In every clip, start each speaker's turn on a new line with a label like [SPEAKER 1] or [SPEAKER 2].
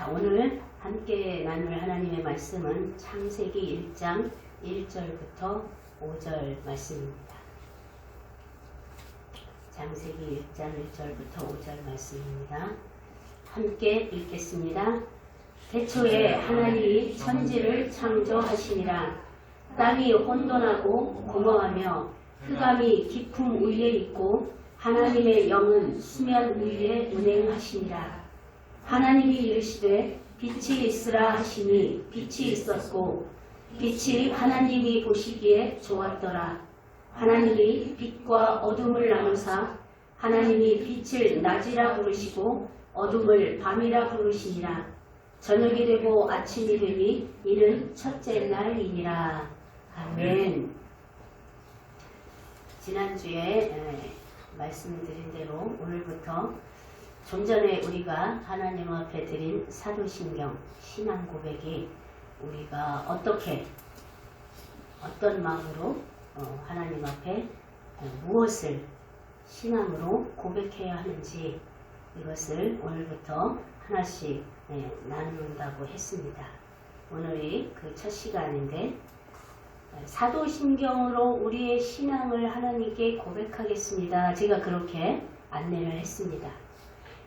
[SPEAKER 1] 자, 오늘 함께 나눌 하나님의 말씀은 창세기 1장 1절부터 5절 말씀입니다. 창세기 1장 1절부터 5절 말씀입니다. 함께 읽겠습니다. 태초에 하나님이 천지를 창조하시니라. 땅이 혼돈하고 공허하며 흑암이 깊음 위에 있고 하나님의 영은 수면 위에 운행하시니라. 하나님이 이르시되 빛이 있으라 하시니 빛이 있었고 빛이 하나님이 보시기에 좋았더라. 하나님이 빛과 어둠을 나누사 하나님이 빛을 낮이라 부르시고 어둠을 밤이라 부르시니라. 저녁이 되고 아침이 되니 이는 첫째 날이니라. 아멘. 지난주에 말씀드린 대로 오늘부터 좀 전에 우리가 하나님 앞에 드린 사도신경 신앙 고백이 우리가 어떤 마음으로 하나님 앞에 무엇을 신앙으로 고백해야 하는지 이것을 오늘부터 하나씩 나눈다고 했습니다. 오늘이 그 첫 시간인데 사도신경으로 우리의 신앙을 하나님께 고백하겠습니다. 제가 그렇게 안내를 했습니다.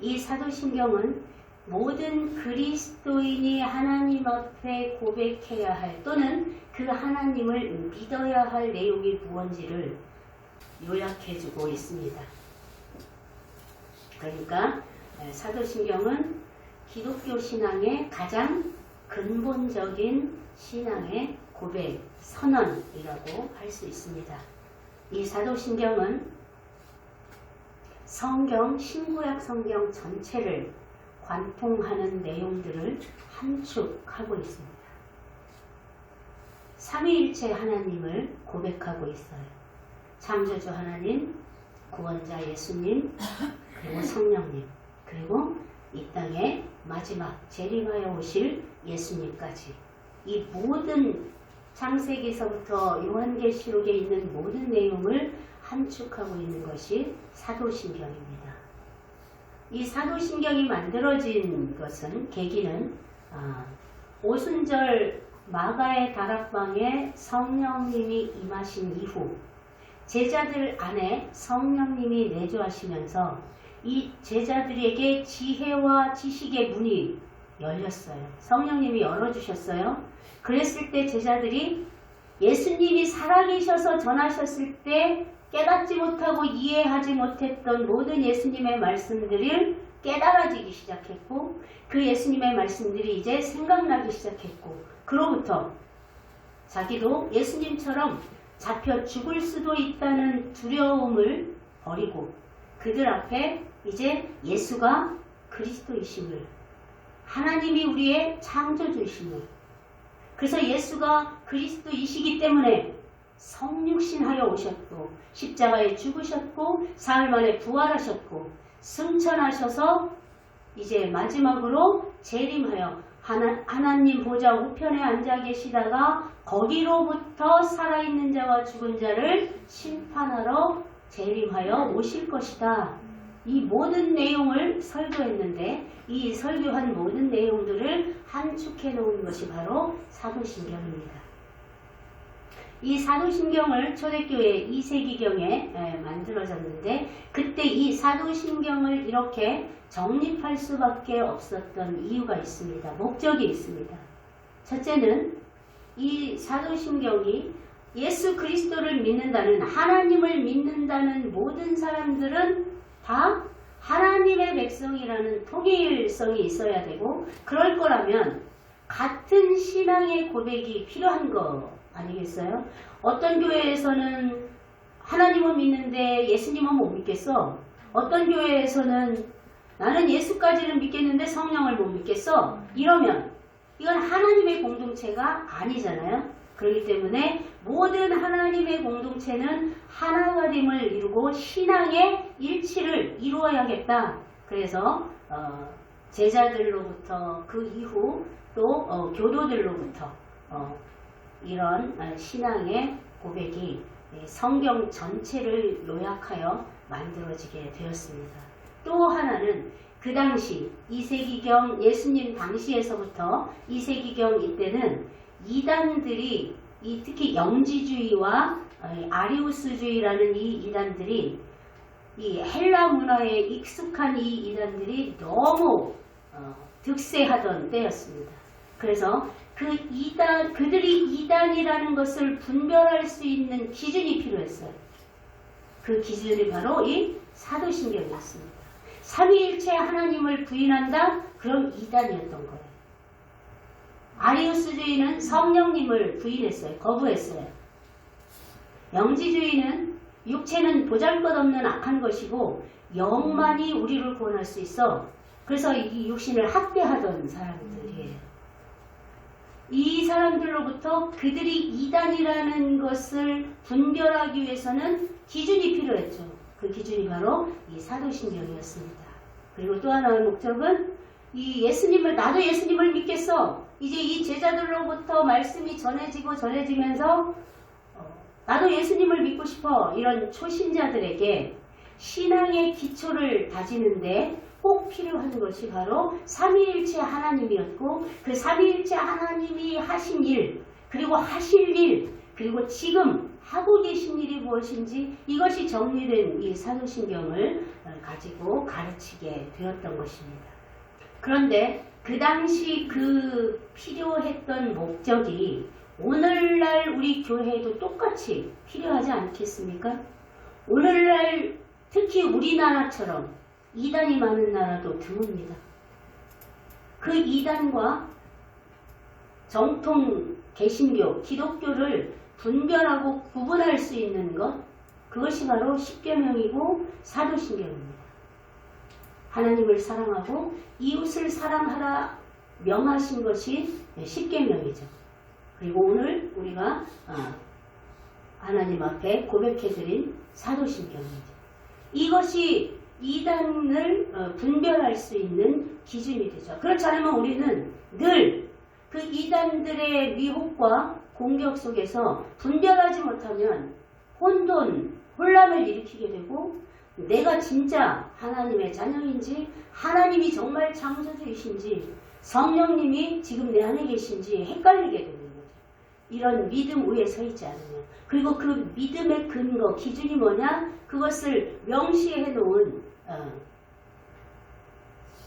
[SPEAKER 1] 이 사도신경은 모든 그리스도인이 하나님 앞에 고백해야 할 또는 그 하나님을 믿어야 할 내용이 무엇인지를 요약해주고 있습니다. 그러니까 사도신경은 기독교 신앙의 가장 근본적인 신앙의 고백, 선언이라고 할 수 있습니다. 이 사도신경은 성경, 신구약 성경 전체를 관통하는 내용들을 함축하고 있습니다. 삼위일체 하나님을 고백하고 있어요. 창조주 하나님, 구원자 예수님, 그리고 성령님, 그리고 이 땅에 마지막 재림하여 오실 예수님까지 이 모든 창세기서부터 요한계시록에 있는 모든 내용을 함축하고 있는 것이 사도신경입니다. 이 사도신경이 만들어진 것은 계기는 오순절 마가의 다락방에 성령님이 임하신 이후 제자들 안에 성령님이 내주하시면서 이 제자들에게 지혜와 지식의 문이 열렸어요. 성령님이 열어주셨어요. 그랬을 때 제자들이 예수님이 살아계셔서 전하셨을 때 깨닫지 못하고 이해하지 못했던 모든 예수님의 말씀들을 깨달아지기 시작했고 그 예수님의 말씀들이 이제 생각나기 시작했고 그로부터 자기도 예수님처럼 잡혀 죽을 수도 있다는 두려움을 버리고 그들 앞에 이제 예수가 그리스도이심을 하나님이 우리의 창조주이심을 그래서 예수가 그리스도이시기 때문에 성육신하여 오셨고 십자가에 죽으셨고 사흘 만에 부활하셨고 승천하셔서 이제 마지막으로 재림하여 하나님 보좌 우편에 앉아 계시다가 거기로부터 살아있는 자와 죽은 자를 심판하러 재림하여 오실 것이다. 이 모든 내용을 설교했는데 이 설교한 모든 내용들을 함축해 놓은 것이 바로 사도신경입니다. 이 사도신경을 초대교회 2세기경에 만들어졌는데 그때 이 사도신경을 이렇게 정립할 수밖에 없었던 이유가 있습니다. 목적이 있습니다. 첫째는 이 사도신경이 예수 그리스도를 믿는다는 하나님을 믿는다는 모든 사람들은 다 하나님의 백성이라는 통일성이 있어야 되고 그럴 거라면 같은 신앙의 고백이 필요한 거 아니겠어요? 어떤 교회에서는 하나님은 믿는데 예수님은 못 믿겠어. 어떤 교회에서는 나는 예수까지는 믿겠는데 성령을 못 믿겠어. 이러면 이건 하나님의 공동체가 아니잖아요. 그렇기 때문에 모든 하나님의 공동체는 하나됨을 이루고 신앙의 일치를 이루어야겠다. 그래서 제자들로부터 그 이후 또 교도들로부터 이런 신앙의 고백이 성경 전체를 요약하여 만들어지게 되었습니다. 또 하나는 그 당시 2세기경 예수님 당시에서부터 2세기경 이때는 이단들이 특히 영지주의와 아리우스주의라는 이 이단들이 이 헬라 문화에 익숙한 이 이단들이 너무 득세하던 때였습니다. 그래서 그들이 이단이라는 것을 분별할 수 있는 기준이 필요했어요. 그 기준이 바로 이 사도신경이었습니다. 삼위일체 하나님을 부인한다? 그럼 이단이었던 거예요. 아리우스주의는 성령님을 부인했어요. 거부했어요. 영지주의는 육체는 보잘것없는 악한 것이고 영만이 우리를 구원할 수 있어. 그래서 이 육신을 학대하던 사람들이에요. 이 사람들로부터 그들이 이단이라는 것을 분별하기 위해서는 기준이 필요했죠. 그 기준이 바로 이 사도신경이었습니다. 그리고 또 하나의 목적은 나도 예수님을 믿겠어. 이제 이 제자들로부터 말씀이 전해지면서 나도 예수님을 믿고 싶어. 이런 초신자들에게 신앙의 기초를 다지는데 꼭 필요한 것이 바로 삼위일체 하나님이었고, 그 삼위일체 하나님이 하신 일, 그리고 하실 일, 그리고 지금 하고 계신 일이 무엇인지 이것이 정리된 이 사도신경을 가지고 가르치게 되었던 것입니다. 그런데 그 당시 그 필요했던 목적이 오늘날 우리 교회에도 똑같이 필요하지 않겠습니까? 오늘날 특히 우리나라처럼 이단이 많은 나라도 드뭅니다. 그 이단과 정통 개신교, 기독교를 분별하고 구분할 수 있는 것, 그것이 바로 십계명이고 사도신경입니다. 하나님을 사랑하고 이웃을 사랑하라 명하신 것이 십계명이죠. 그리고 오늘 우리가 하나님 앞에 고백해드린 사도신경이죠. 이것이 이단을 분별할 수 있는 기준이 되죠. 그렇지 않으면 우리는 늘 그 이단들의 미혹과 공격 속에서 분별하지 못하면 혼란을 일으키게 되고, 내가 진짜 하나님의 자녀인지, 하나님이 정말 창조주이신지, 성령님이 지금 내 안에 계신지 헷갈리게 되는 거죠. 이런 믿음 위에 서 있지 않으면. 그리고 그 믿음의 근거, 기준이 뭐냐? 그것을 명시해 놓은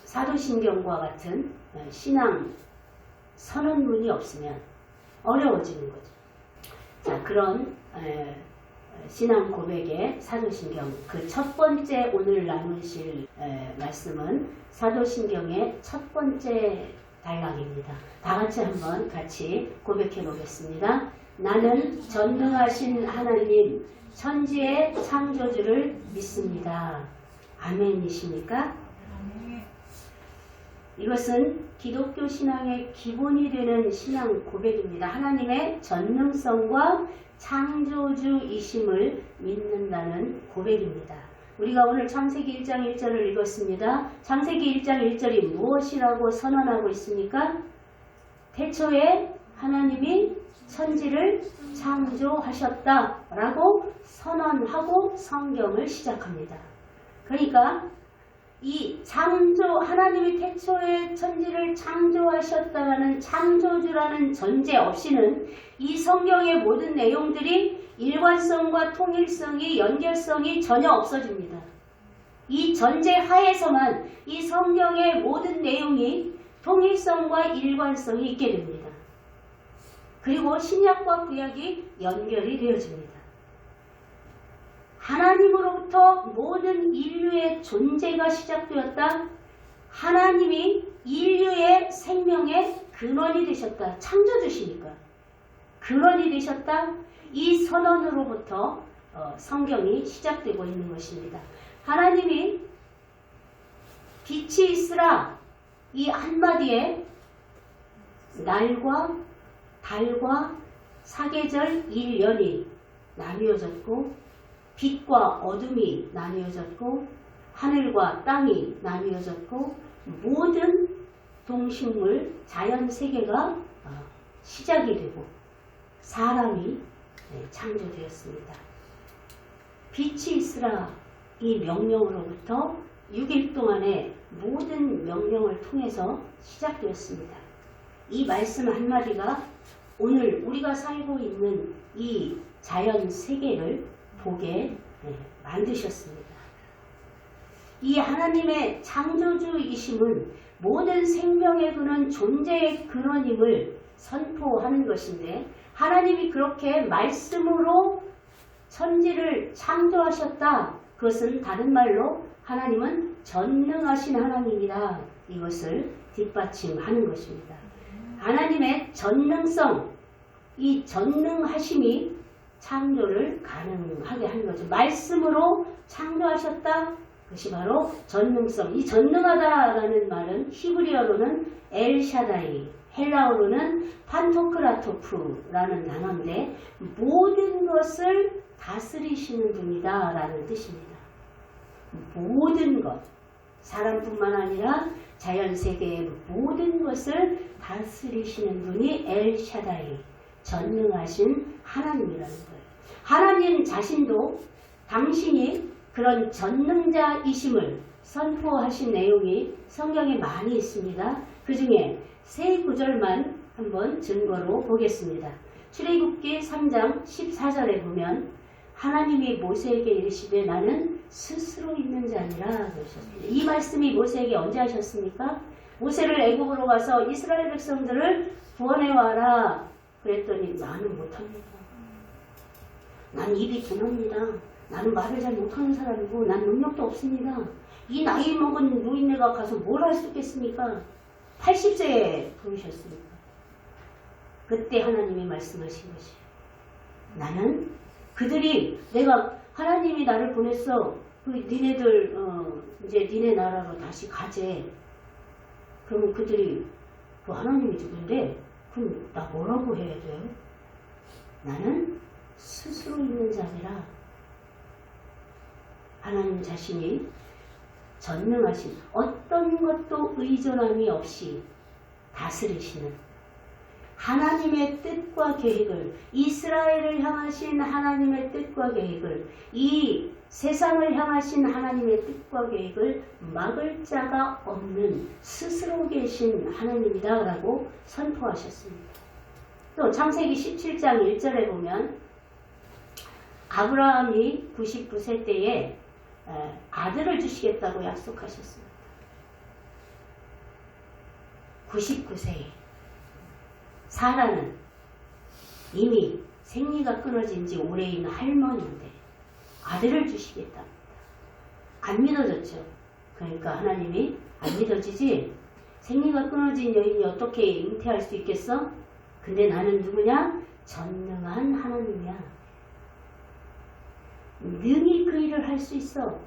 [SPEAKER 1] 사도신경과 같은 신앙 선언문이 없으면 어려워지는 거죠. 자, 그런 신앙 고백의 사도신경, 그 첫 번째 오늘 나누실 말씀은 사도신경의 첫 번째 단락입니다. 다 같이 고백해 보겠습니다. 나는 전능하신 하나님, 천지의 창조주를 믿습니다. 아멘이십니까? 이것은 기독교 신앙의 기본이 되는 신앙 고백입니다. 하나님의 전능성과 창조주이심을 믿는다는 고백입니다. 우리가 오늘 창세기 1장 1절을 읽었습니다. 창세기 1장 1절이 무엇이라고 선언하고 있습니까? 태초에 하나님이 천지를 창조하셨다라고 선언하고 성경을 시작합니다. 그러니까 이 하나님이 태초에 천지를 창조하셨다라는 창조주라는 전제 없이는 이 성경의 모든 내용들이 일관성과 통일성이, 연결성이 전혀 없어집니다. 이 전제 하에서만 이 성경의 모든 내용이 통일성과 일관성이 있게 됩니다. 그리고 신약과 구약이 연결이 되어집니다. 하나님으로부터 모든 인류의 존재가 시작되었다. 하나님이 인류의 생명의 근원이 되셨다. 창조주시니까. 근원이 되셨다. 이 선언으로부터 성경이 시작되고 있는 것입니다. 하나님이 빛이 있으라 이 한마디에 날과 달과 사계절 1년이 나뉘어졌고, 빛과 어둠이 나뉘어졌고, 하늘과 땅이 나뉘어졌고, 모든 동식물, 자연 세계가 시작이 되고 사람이 창조되었습니다. 빛이 있으라 이 명령으로부터 6일 동안의 모든 명령을 통해서 시작되었습니다. 이 말씀 한마디가 오늘 우리가 살고 있는 이 자연 세계를 보게 만드셨습니다. 이 하나님의 창조주이심은 모든 생명의 근원, 존재의 근원임을 선포하는 것인데 하나님이 그렇게 말씀으로 천지를 창조하셨다. 그것은 다른 말로 하나님은 전능하신 하나님이다. 이것을 뒷받침하는 것입니다. 하나님의 전능성, 이 전능하심이 창조를 가능하게 한 거죠. 말씀으로 창조하셨다. 그것이 바로 전능성. 이 전능하다라는 말은 히브리어로는 엘샤다이, 헬라어로는 판토크라토프라는 단어인데 모든 것을 다스리시는 분이다 라는 뜻입니다. 모든 것, 사람뿐만 아니라 자연세계의 모든 것을 다스리시는 분이 엘샤다이, 전능하신 하나님이라는 거예요. 하나님 자신도 당신이 그런 전능자이심을 선포하신 내용이 성경에 많이 있습니다. 그 중에 세 구절만 한번 증거로 보겠습니다. 출애굽기 3장 14절에 보면 하나님이 모세에게 이르시되 나는 스스로 있는 자니라 그러셨습니다. 이 말씀이 모세에게 언제 하셨습니까? 모세를 애굽으로 가서 이스라엘 백성들을 구원해와라 그랬더니 나는 못합니다. 난 입이 둔합니다. 나는 말을 잘 못하는 사람이고 난 능력도 없습니다. 이 나이 먹은 노인네가 가서 뭘 할 수 있겠습니까? 80세에 부르셨습니다. 그때 하나님이 말씀하신 것이에요. 나는 그들이 내가 하나님이 나를 보냈어. 니네들 이제 니네 나라로 다시 가재. 그러면 그들이 하나님이 누군데 그럼 나 뭐라고 해야 돼요? 나는 스스로 있는 자니라. 하나님 자신이 전능하신 어떤 것도 의존함이 없이 다스리시는 하나님의 뜻과 계획을 이스라엘을 향하신 하나님의 뜻과 계획을 이 세상을 향하신 하나님의 뜻과 계획을 막을 자가 없는 스스로 계신 하나님이다 라고 선포하셨습니다. 또 창세기 17장 1절에 보면 아브라함이 99세 때에 아들을 주시겠다고 약속하셨습니다. 99세에 사라는 이미 생리가 끊어진 지 오래인 할머니인데 아들을 주시겠답니다. 안 믿어졌죠. 그러니까 하나님이 안 믿어지지 생리가 끊어진 여인이 어떻게 잉태할 수 있겠어? 근데 나는 누구냐? 전능한 하나님이야. 능히 그 일을 할 수 있어.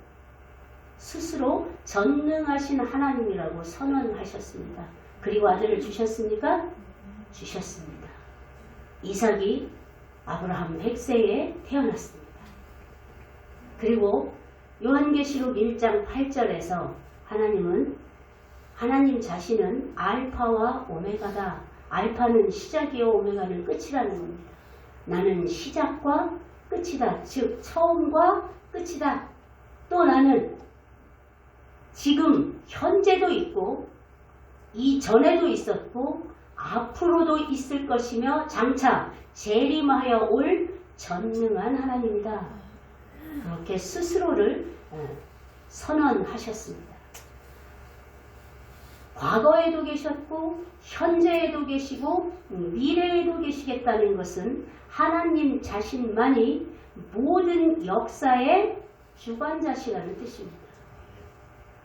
[SPEAKER 1] 스스로 전능하신 하나님이라고 선언하셨습니다. 그리고 아들을 주셨습니까? 주셨습니다. 이삭이 아브라함 100세에 태어났습니다. 그리고 요한계시록 1장 8절에서 하나님 자신은 알파와 오메가다. 알파는 시작이요 오메가는 끝이라는 겁니다. 나는 시작과 끝이다. 즉 처음과 끝이다. 또 나는 지금 현재도 있고 이전에도 있었고 앞으로도 있을 것이며 장차 재림하여 올 전능한 하나님이다. 그렇게 스스로를 선언하셨습니다. 과거에도 계셨고 현재에도 계시고 미래에도 계시겠다는 것은 하나님 자신만이 모든 역사의 주관자시라는 뜻입니다.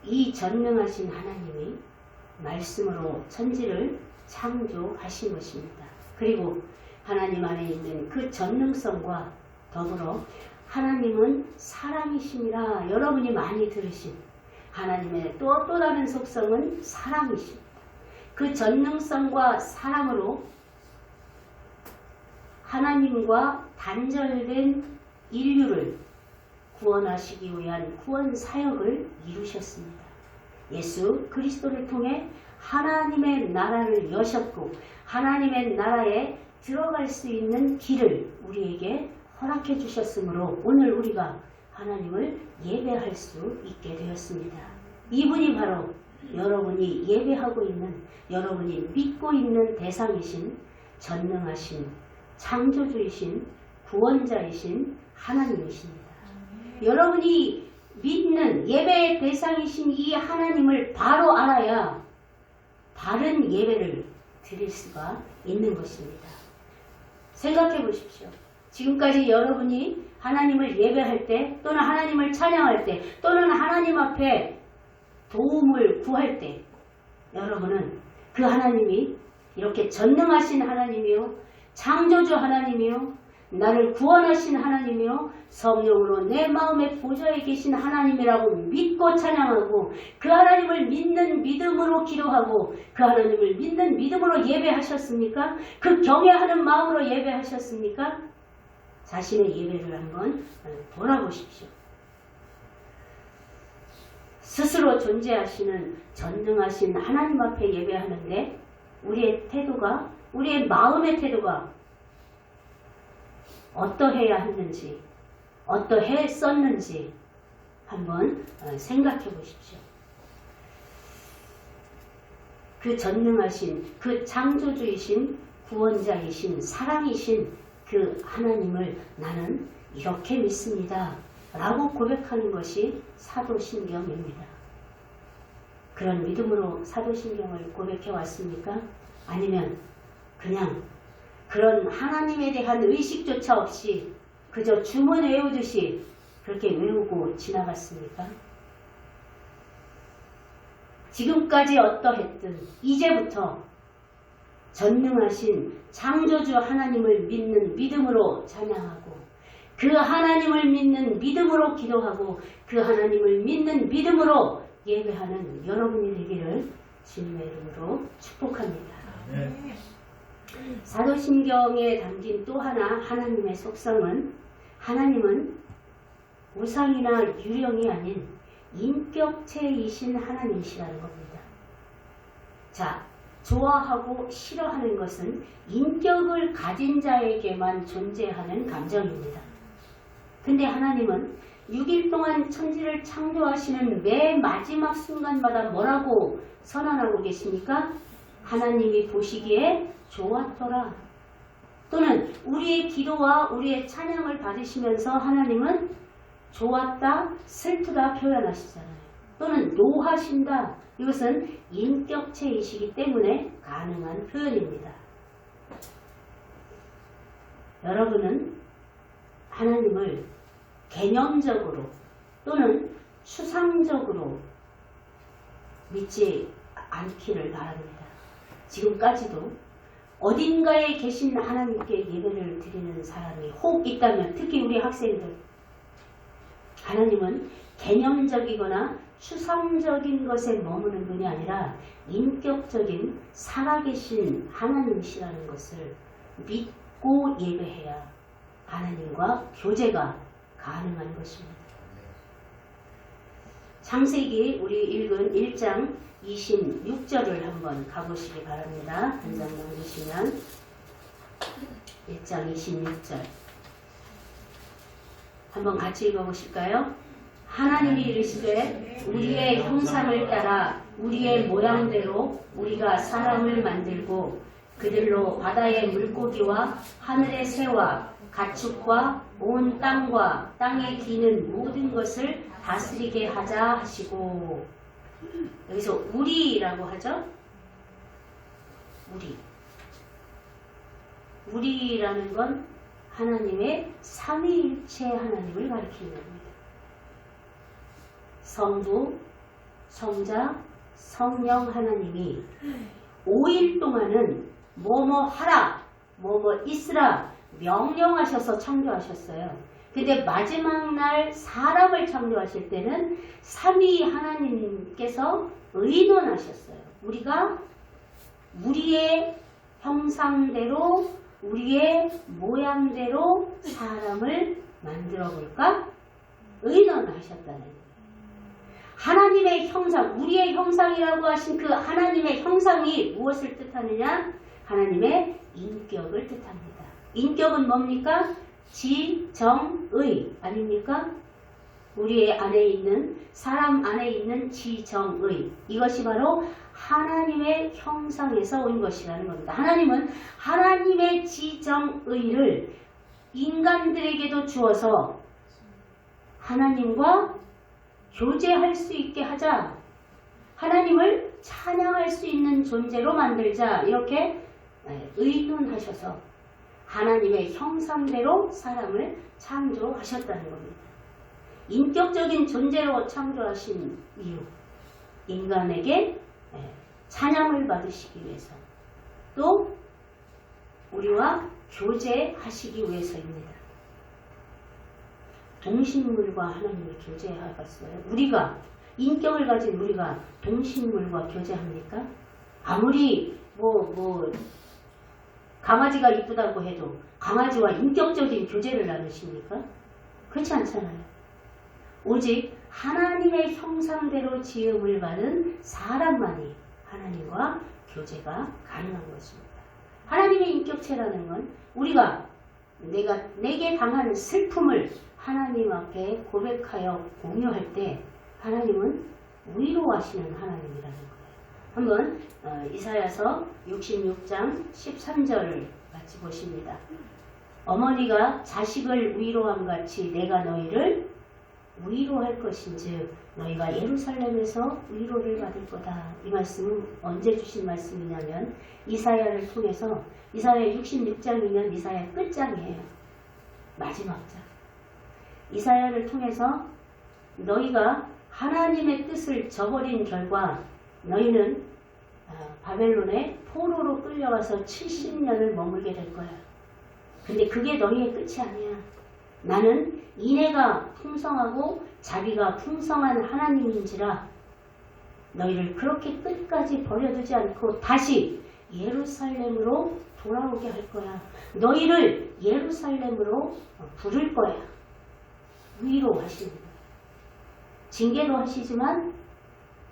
[SPEAKER 1] 이 전능하신 하나님이 말씀으로 천지를 창조하신 것입니다. 그리고 하나님 안에 있는 그 전능성과 더불어 하나님은 사랑이심이라 여러분이 많이 들으신 하나님의 또 다른 속성은 사랑이십니다. 그 전능성과 사랑으로 하나님과 단절된 인류를 구원하시기 위한 구원 사역을 이루셨습니다. 예수 그리스도를 통해 하나님의 나라를 여셨고 하나님의 나라에 들어갈 수 있는 길을 우리에게 허락해 주셨으므로 오늘 우리가 하나님을 예배할 수 있게 되었습니다. 이분이 바로 여러분이 예배하고 있는, 여러분이 믿고 있는 대상이신 전능하신 창조주이신 구원자이신 하나님이십니다. 여러분이 믿는 예배의 대상이신 이 하나님을 바로 알아야 바른 예배를 드릴 수가 있는 것입니다. 생각해 보십시오. 지금까지 여러분이 하나님을 예배할 때, 또는 하나님을 찬양할 때, 또는 하나님 앞에 도움을 구할 때, 여러분은 그 하나님이 이렇게 전능하신 하나님이요, 창조주 하나님이요, 나를 구원하신 하나님이요, 성령으로 내 마음의 보좌에 계신 하나님이라고 믿고 찬양하고, 그 하나님을 믿는 믿음으로 기도하고, 그 하나님을 믿는 믿음으로 예배하셨습니까? 그 경외하는 마음으로 예배하셨습니까? 자신의 예배를 한번 돌아보십시오. 스스로 존재하시는 전능하신 하나님 앞에 예배하는데 우리의 태도가, 우리의 마음의 태도가 어떠해야 했는지, 어떠했었는지 한번 생각해 보십시오. 그 전능하신, 그 창조주이신, 구원자이신, 사랑이신 그 하나님을 나는 이렇게 믿습니다 라고 고백하는 것이 사도신경입니다. 그런 믿음으로 사도신경을 고백해 왔습니까? 아니면 그냥 그런 하나님에 대한 의식조차 없이 그저 주문 외우듯이 그렇게 외우고 지나갔습니까? 지금까지 어떠했든 이제부터 전능하신 창조주 하나님을 믿는 믿음으로 찬양하고, 그 하나님을 믿는 믿음으로 기도하고, 그 하나님을 믿는 믿음으로 예배하는 여러분이 되기를 주님의 이름으로 축복합니다. 사도신경에 담긴 또 하나 하나님의 속성은, 하나님은 우상이나 유령이 아닌 인격체이신 하나님이시라는 겁니다. 자, 좋아하고 싫어하는 것은 인격을 가진 자에게만 존재하는 감정입니다. 근데 하나님은 6일 동안 천지를 창조하시는 매 마지막 순간마다 뭐라고 선언하고 계십니까? 하나님이 보시기에 좋았더라. 또는 우리의 기도와 우리의 찬양을 받으시면서 하나님은 좋았다, 슬프다 표현하시잖아요. 또는 노하신다. 이것은 인격체이시기 때문에 가능한 표현입니다. 여러분은 하나님을 개념적으로 또는 추상적으로 믿지 않기를 바랍니다. 지금까지도 어딘가에 계신 하나님께 예배를 드리는 사람이 혹 있다면, 특히 우리 학생들, 하나님은 개념적이거나 추상적인 것에 머무는 분이 아니라 인격적인 살아계신 하나님이시라는 것을 믿고 예배해야 하나님과 교제가 가능한 것입니다. 창세기 우리 읽은 1장 26절을 한번 가보시기 바랍니다. 한 장 넘기시면 1장 26절 한번 같이 읽어보실까요? 하나님이 이르시되 우리의 형상을 따라 우리의 모양대로 우리가 사람을 만들고 그들로 바다의 물고기와 하늘의 새와 가축과 온 땅과 땅에 기는 모든 것을 다스리게 하자 하시고, 여기서 우리라고 하죠. 우리라는 건 하나님의 삼위일체 하나님을 가리키는 겁니다. 성부, 성자, 성령 하나님이 5일 동안은 뭐뭐 하라, 뭐뭐 있으라 명령하셔서 창조하셨어요. 근데 마지막 날 사람을 창조하실 때는 삼위 하나님께서 의논하셨어요. 우리가 우리의 형상대로, 우리의 모양대로 사람을 만들어 볼까? 의논하셨다는 거예요. 하나님의 형상, 우리의 형상이라고 하신 그 하나님의 형상이 무엇을 뜻하느냐? 하나님의 인격을 뜻합니다. 인격은 뭡니까? 지, 정, 의 아닙니까? 우리의 안에 있는 사람 안에 있는 지정의 이것이 바로 하나님의 형상에서 온 것이라는 겁니다. 하나님은 하나님의 지정의를 인간들에게도 주어서 하나님과 교제할 수 있게 하자. 하나님을 찬양할 수 있는 존재로 만들자. 이렇게 의논하셔서 하나님의 형상대로 사람을 창조하셨다는 겁니다. 인격적인 존재로 창조하신 이유, 인간에게 찬양을 받으시기 위해서, 또 우리와 교제하시기 위해서입니다. 동식물과 하나님을 교제하겠어요? 우리가 인격을 가진 우리가 동식물과 교제합니까? 아무리 강아지가 이쁘다고 해도 강아지와 인격적인 교제를 나누십니까? 그렇지 않잖아요. 오직 하나님의 형상대로 지음을 받은 사람만이 하나님과 교제가 가능한 것입니다. 하나님의 인격체라는 건 우리가 내게 당한 슬픔을 하나님 앞에 고백하여 공유할 때 하나님은 위로하시는 하나님이라는 거예요. 한번 이사야서 66장 13절을 같이 보십니다. 어머니가 자식을 위로함 같이 내가 너희를 위로할 것인즉 너희가 예루살렘에서 위로를 받을 거다. 이 말씀은 언제 주신 말씀이냐면 이사야를 통해서 이사야 66장이면 이사야 끝장이에요. 마지막 장. 이사야를 통해서 너희가 하나님의 뜻을 저버린 결과 너희는 바벨론의 포로로 끌려가서 70년을 머물게 될 거야. 근데 그게 너희의 끝이 아니야. 나는 인애가 풍성하고 자비가 풍성한 하나님인지라 너희를 그렇게 끝까지 버려두지 않고 다시 예루살렘으로 돌아오게 할 거야. 너희를 예루살렘으로 부를 거야. 위로하시는 거야. 징계도 하시지만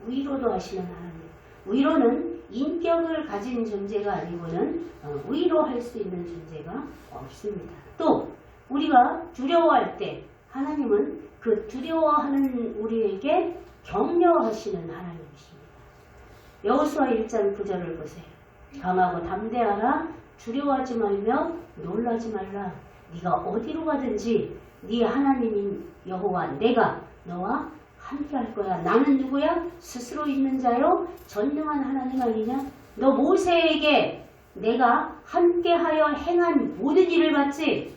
[SPEAKER 1] 위로도 하시는 하나님. 위로는 인격을 가진 존재가 아니고는 위로할 수 있는 존재가 없습니다. 또 우리가 두려워할 때 하나님은 그 두려워하는 우리에게 격려하시는 하나님이십니다. 여호수아 1장 9절을 보세요. 강하고 담대하라. 두려워하지 말며 놀라지 말라. 네가 어디로 가든지 네 하나님인 여호와 내가 너와 함께 할 거야. 나는 누구야? 스스로 있는 자요 전능한 하나님 아니냐? 너 모세에게 내가 함께하여 행한 모든 일을 봤지?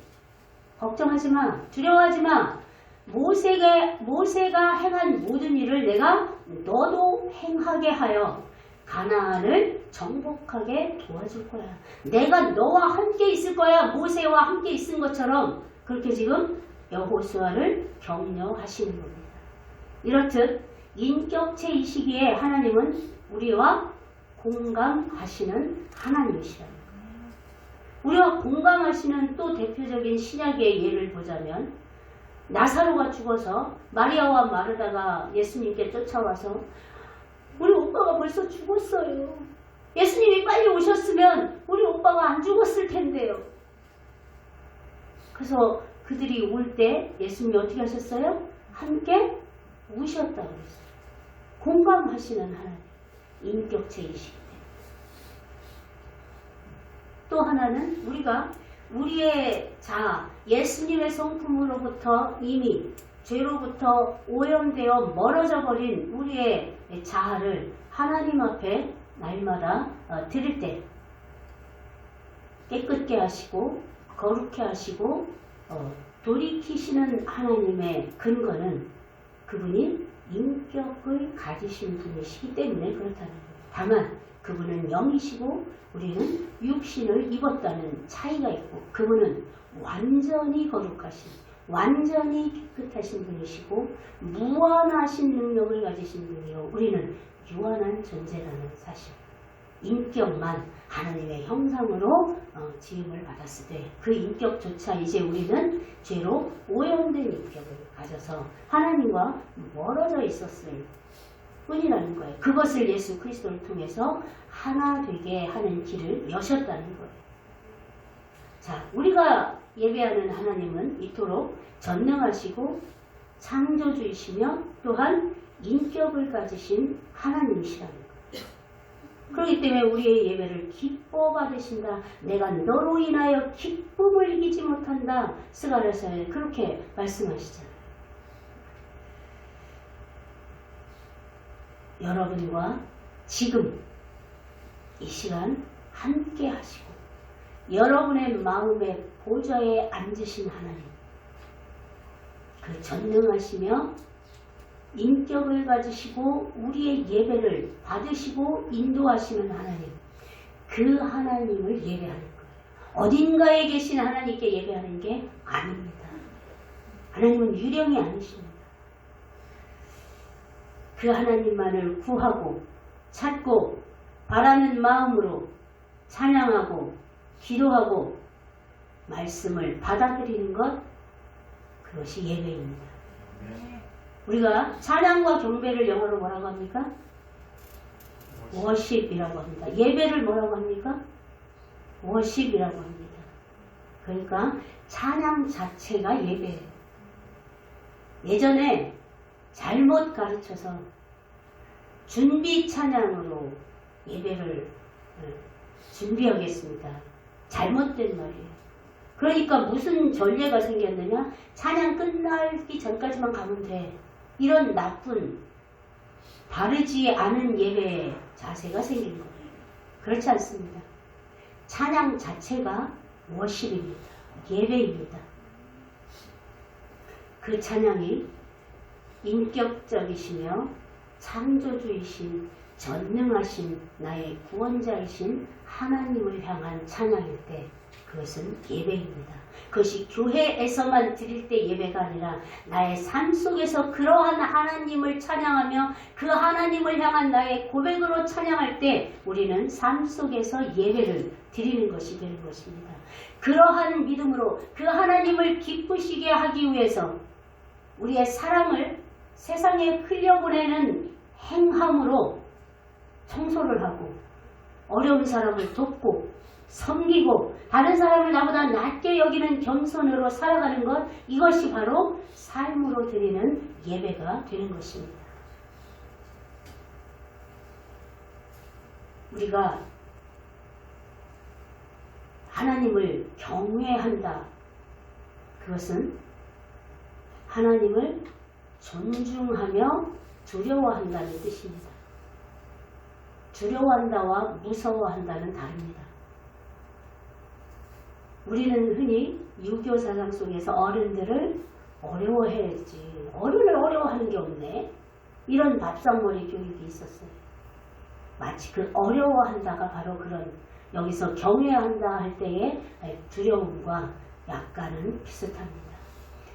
[SPEAKER 1] 걱정하지 마. 두려워하지 마. 모세가 행한 모든 일을 내가 너도 행하게 하여 가나안을 정복하게 도와줄 거야. 내가 너와 함께 있을 거야. 모세와 함께 있은 것처럼 그렇게 지금 여호수아를 격려하시는 겁니다. 이렇듯 인격체이 시기에 하나님은 우리와 공감하시는 하나님이시랍니다. 우리와 공감하시는 또 대표적인 신약의 예를 보자면 나사로가 죽어서 마리아와 마르다가 예수님께 쫓아와서 우리 오빠가 벌써 죽었어요. 예수님이 빨리 오셨으면 우리 오빠가 안 죽었을 텐데요. 그래서 그들이 올 때 예수님이 어떻게 하셨어요? 함께 우셨다고 했어요. 공감하시는 하나님, 인격체이시기 때문에. 또 하나는 우리가 우리의 자아, 예수님의 성품으로부터 이미 죄로부터 오염되어 멀어져 버린 우리의 자아를 하나님 앞에 날마다 드릴 때 깨끗게 하시고 거룩해 하시고 돌이키시는 하나님의 근거는 그분이 인격을 가지신 분이시기 때문에 그렇다는 거예요. 다만 그분은 영이시고 우리는 육신을 입었다는 차이가 있고 그분은 완전히 거룩하신 완전히 깨끗하신 분이시고 무한하신 능력을 가지신 분이요 우리는 유한한 존재라는 사실. 인격만 하나님의 형상으로 지음을 받았을 때 그 인격조차 이제 우리는 죄로 오염된 인격을 가져서 하나님과 멀어져 있었을 뿐이라는 거예요. 그것을 예수 그리스도를 통해서 하나 되게 하는 길을 여셨다는 거예요. 자, 우리가 예배하는 하나님은 이토록 전능하시고 창조주이시며 또한 인격을 가지신 하나님이시라는 거예요. 그렇기 때문에 우리의 예배를 기뻐 받으신다. 내가 너로 인하여 기쁨을 이기지 못한다. 스가랴서에 그렇게 말씀하시잖아요. 여러분과 지금 이 시간 함께 하시고 여러분의 마음의 보좌에 앉으신 하나님, 그 전능하시며 인격을 가지시고 우리의 예배를 받으시고 인도하시는 하나님, 그 하나님을 예배하는 거예요. 어딘가에 계신 하나님께 예배하는 게 아닙니다. 하나님은 유령이 아니십니다. 그 하나님만을 구하고 찾고 바라는 마음으로 찬양하고 기도하고 말씀을 받아들이는 것, 그것이 예배입니다. 우리가 찬양과 경배를 영어로 뭐라고 합니까? 워십이라고 합니다. 예배를 뭐라고 합니까? 워십이라고 합니다. 그러니까 찬양 자체가 예배예요. 예전에 잘못 가르쳐서 준비 찬양으로 예배를 준비하겠습니다. 잘못된 말이에요. 그러니까 무슨 전례가 생겼느냐? 찬양 끝나기 전까지만 가면 돼. 이런 나쁜, 바르지 않은 예배의 자세가 생긴 거예요. 그렇지 않습니다. 찬양 자체가 워십입니다. 예배입니다. 그 찬양이 인격적이시며 창조주이신 전능하신 나의 구원자이신 하나님을 향한 찬양일 때 그것은 예배입니다. 그것이 교회에서만 드릴 때 예배가 아니라 나의 삶 속에서 그러한 하나님을 찬양하며 그 하나님을 향한 나의 고백으로 찬양할 때 우리는 삶 속에서 예배를 드리는 것이 되는 것입니다. 그러한 믿음으로 그 하나님을 기쁘시게 하기 위해서 우리의 사랑을 세상에 흘려보내는 행함으로 청소를 하고 어려운 사람을 돕고 섬기고 다른 사람을 나보다 낮게 여기는 겸손으로 살아가는 것, 이것이 바로 삶으로 드리는 예배가 되는 것입니다. 우리가 하나님을 경외한다. 그것은 하나님을 존중하며 두려워한다는 뜻입니다. 두려워한다와 무서워한다는 다릅니다. 우리는 흔히 유교 사상 속에서 어른들을 어려워해야지. 어른을 어려워하는 게 없네. 이런 밥상머리 교육이 있었어요. 마치 그 어려워한다가 바로 그런 여기서 경외한다 할 때의 두려움과 약간은 비슷합니다.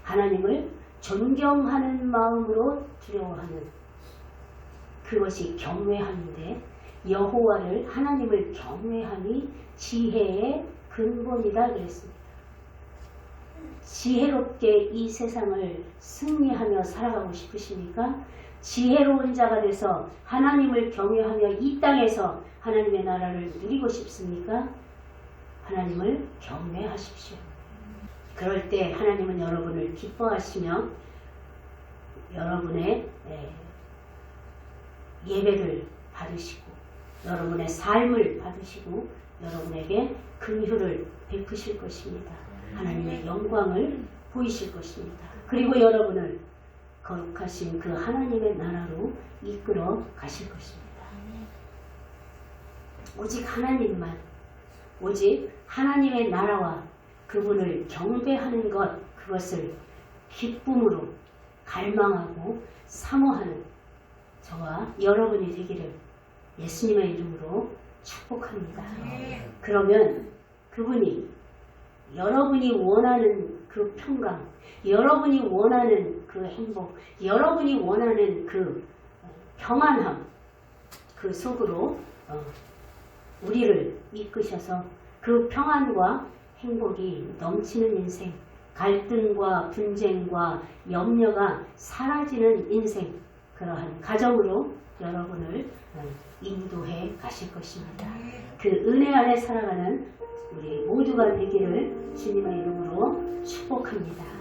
[SPEAKER 1] 하나님을 존경하는 마음으로 두려워하는 그것이 경외함인데 여호와를 하나님을 경외함이 지혜의 근본이다 그랬습니다. 지혜롭게 이 세상을 승리하며 살아가고 싶으십니까? 지혜로운 자가 돼서 하나님을 경외하며 이 땅에서 하나님의 나라를 누리고 싶습니까? 하나님을 경외하십시오. 그럴 때 하나님은 여러분을 기뻐하시며 여러분의 예배를 받으시고 여러분의 삶을 받으시고 여러분에게 긍휼을 베푸실 것입니다. 하나님의 영광을 보이실 것입니다. 그리고 여러분을 거룩하신 그 하나님의 나라로 이끌어 가실 것입니다. 오직 하나님만, 오직 하나님의 나라와 그분을 경배하는 것, 그것을 기쁨으로 갈망하고 사모하는 저와 여러분이 되기를 예수님의 이름으로 축복합니다. 그러면 그분이 여러분이 원하는 그 평강, 여러분이 원하는 그 행복, 여러분이 원하는 그 평안함, 그 속으로 우리를 이끄셔서 그 평안과 행복이 넘치는 인생, 갈등과 분쟁과 염려가 사라지는 인생, 그러한 가정으로 여러분을 인도해 가실 것입니다. 그 은혜 안에 살아가는 우리 모두가 되기를 주님의 이름으로 축복합니다.